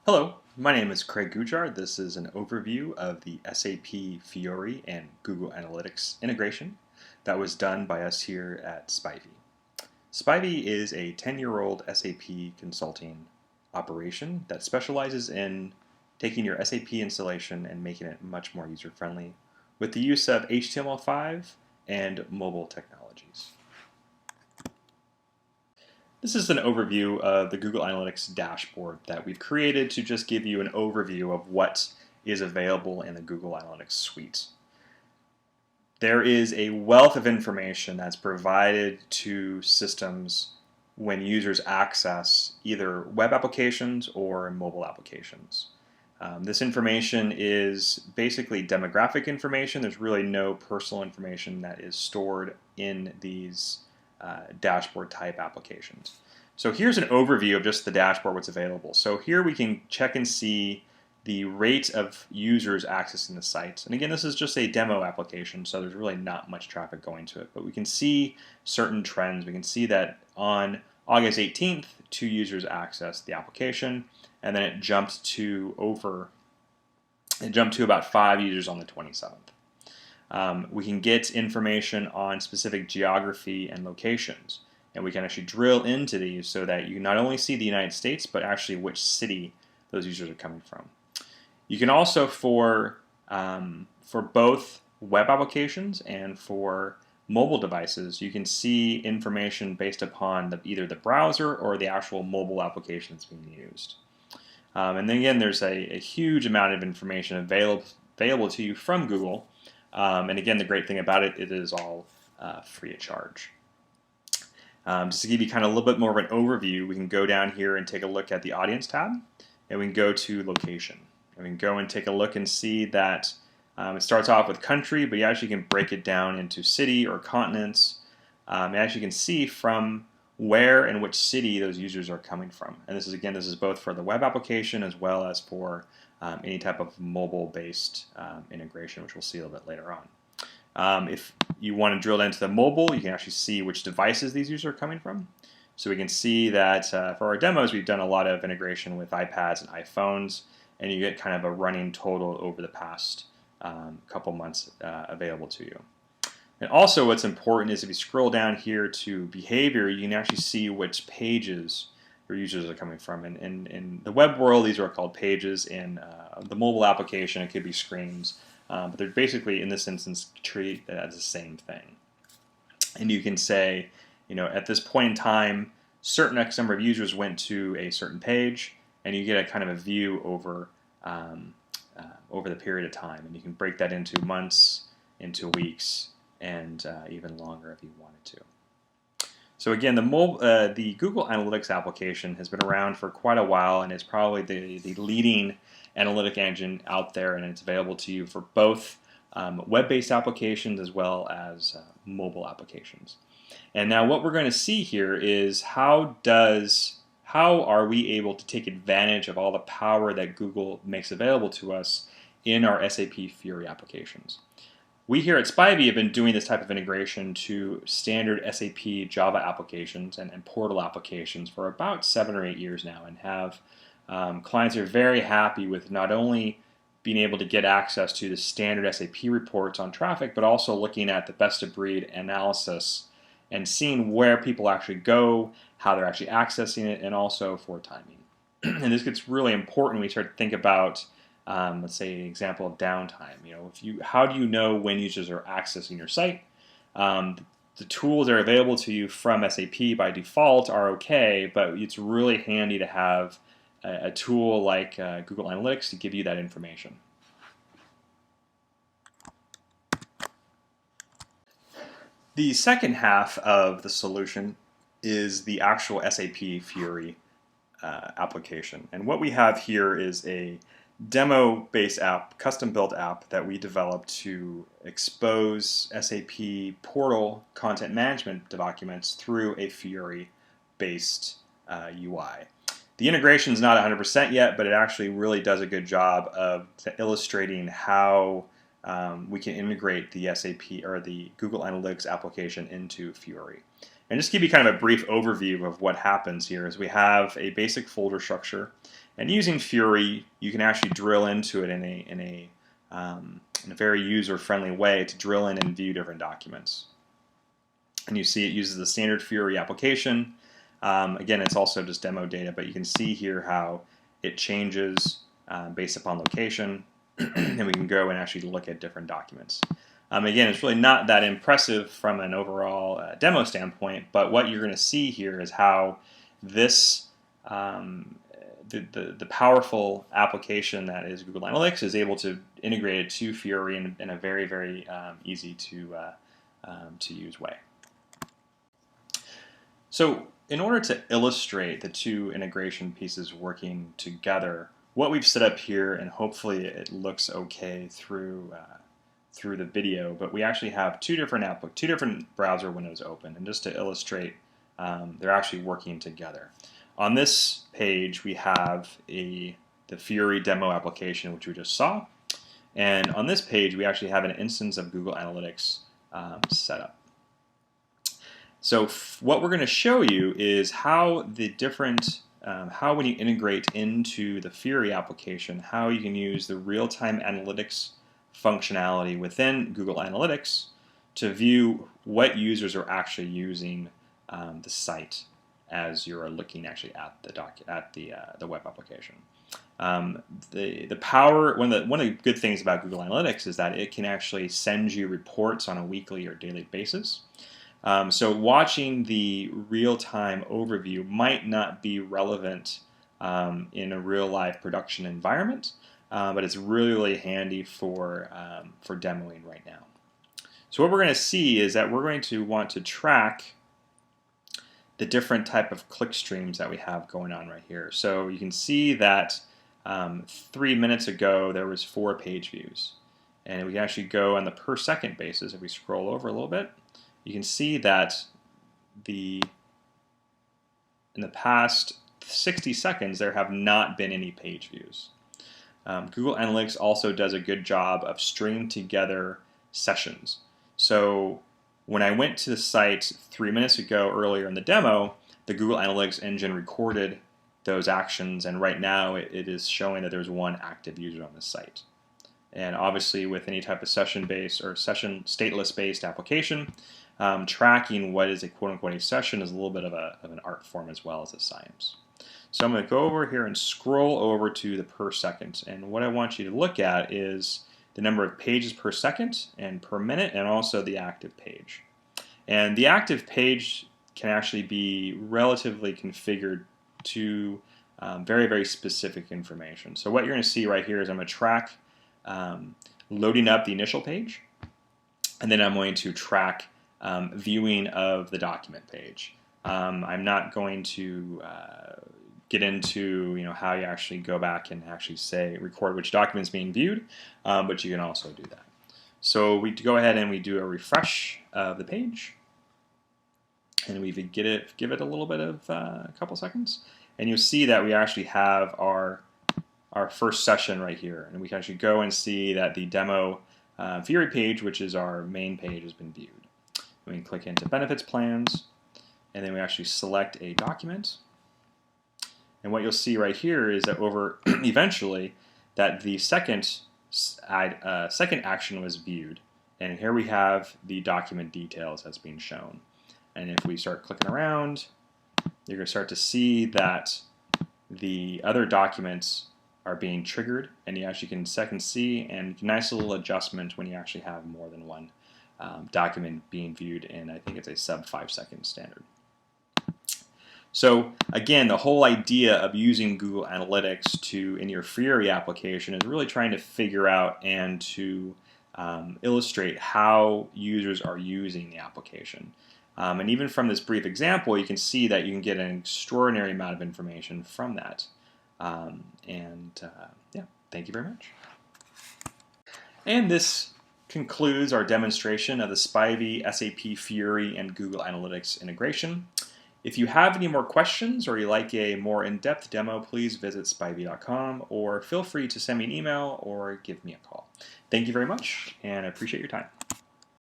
Hello, my name is Craig Gujar. This is an overview of the SAP Fiori and Google Analytics integration that was done by us here at Spyvee. Spyvee is a 10-year-old SAP consulting operation that specializes in taking your SAP installation and making it much more user-friendly with the use of HTML5 and mobile technologies. This is an overview of the Google Analytics dashboard that we've created to just give you an overview of what is available in the Google Analytics suite. There is a wealth of information that's provided to systems when users access either web applications or mobile applications. This information is basically demographic information. There's really no personal information that is stored in these dashboard type applications. So here's an overview of just the dashboard, what's available. So here we can check and see the rate of users accessing the site. And again, this is just a demo application, so there's really not much traffic going to it. But we can see certain trends. We can see that on August 18th, 2 users accessed the application, and then it jumped to about 5 users on the 27th. We can get information on specific geography and locations, and we can actually drill into these so that you not only see the United States, but actually which city those users are coming from. You can also, for both web applications and for mobile devices, you can see information based upon either the browser or the actual mobile application that's being used. And then again, there's a huge amount of information available to you from Google. And again, the great thing about it, it is all free of charge. Just to give you kind of a little bit more of an overview, we can go down here and take a look at the Audience tab, and we can go to Location. And we can go and take a look and see that it starts off with country, but you actually can break it down into city or continents. And actually can see from where and which city those users are coming from. And this is both for the web application as well as for any type of mobile-based integration, which we'll see a little bit later on. If you want to drill into the mobile, you can actually see which devices these users are coming from. So we can see that for our demos, we've done a lot of integration with iPads and iPhones, and you get kind of a running total over the past couple months available to you. And also what's important is if you scroll down here to behavior, you can actually see which pages your users are coming from. And in the web world, these are called pages. In the mobile application, it could be screens. But they're basically, in this instance, treated as the same thing. And you can say, at this point in time, certain X number of users went to a certain page, and you get a kind of a view over the period of time. And you can break that into months, into weeks, and even longer if you wanted to. So again, the Google Analytics application has been around for quite a while, and it's probably the leading analytic engine out there, and it's available to you for both web-based applications as well as mobile applications. And now what we're going to see here is how are we able to take advantage of all the power that Google makes available to us in our SAP Fiori applications. We here at Spyvee have been doing this type of integration to standard SAP Java applications and portal applications for about 7 or 8 years now, and have clients are very happy with not only being able to get access to the standard SAP reports on traffic, but also looking at the best of breed analysis and seeing where people actually go, how they're actually accessing it, and also for timing. And this gets really important when we start to think about let's say an example of downtime. How do you know when users are accessing your site? The tools that are available to you from SAP by default are okay, but it's really handy to have a tool like Google Analytics to give you that information. The second half of the solution is the actual SAP Fiori application. And what we have here is a demo-based app, custom-built app that we developed to expose SAP portal content management documents through a Fiori-based UI. The integration is not 100% yet, but it actually really does a good job of illustrating how we can integrate the SAP or the Google Analytics application into Fiori. And just to give you kind of a brief overview of what happens here is we have a basic folder structure, And using Fiori, you can actually drill into it in a very user-friendly way to drill in and view different documents. And you see it uses the standard Fiori application. Again, it's also just demo data, but you can see here how it changes based upon location, and we can go and actually look at different documents. Again, it's really not that impressive from an overall demo standpoint, but what you're going to see here is how this the powerful application that is Google Analytics is able to integrate it to Fiori in a very, very easy to use way. So in order to illustrate the two integration pieces working together, what we've set up here, and hopefully it looks okay through the video, but we actually have two different browser windows open, and just to illustrate, they're actually working together. On this page, we have the Fiori demo application, which we just saw, and on this page, we actually have an instance of Google Analytics set up. So what we're going to show you is how the different, how when you integrate into the Fiori application, how you can use the real-time analytics functionality within Google Analytics to view what users are actually using the site as you're looking actually at the web application. The power, one of the good things about Google Analytics is that it can actually send you reports on a weekly or daily basis. So watching the real-time overview might not be relevant in a real-life production environment, but it's really, really handy for demoing right now. So what we're going to see is that we're going to want to track the different type of click streams that we have going on right here. So you can see that 3 minutes ago there was 4 page views, and we can actually go on the per second basis. If we scroll over a little bit, you can see that in the past 60 seconds there have not been any page views. Google Analytics also does a good job of stringing together sessions. So when I went to the site 3 minutes ago earlier in the demo, the Google Analytics engine recorded those actions, and right now it is showing that there's 1 active user on the site. And obviously with any type of session-based or session stateless-based application, tracking what is a quote-unquote a session is a little bit of an art form as well as a science. So I'm going to go over here and scroll over to the per second, and what I want you to look at is the number of pages per second and per minute, and also the active page. And the active page can actually be relatively configured to very, very specific information. So what you're going to see right here is I'm going to track loading up the initial page, and then I'm going to track viewing of the document page. I'm not going to get into how you actually go back and actually record which document is being viewed, but you can also do that. So we go ahead and we do a refresh of the page, and we give it a little bit of a couple seconds, and you'll see that we actually have our first session right here, and we can actually go and see that the demo Fiori page, which is our main page, has been viewed. We can click into benefits plans, and then we actually select a document. And what you'll see right here is that eventually that the second action was viewed, and here we have the document details as being shown. And if we start clicking around, you're going to start to see that the other documents are being triggered, and you actually can see, and nice little adjustment when you actually have more than one document being viewed in, I think it's a sub 5 second standard. So again, the whole idea of using Google Analytics in your Fiori application is really trying to figure out and to illustrate how users are using the application. And even from this brief example, you can see that you can get an extraordinary amount of information from that. Yeah, thank you very much. And this concludes our demonstration of the Spyvee, SAP Fiori, and Google Analytics integration. If you have any more questions or you like a more in-depth demo, please visit spyvee.com, or feel free to send me an email or give me a call. Thank you very much, and I appreciate your time.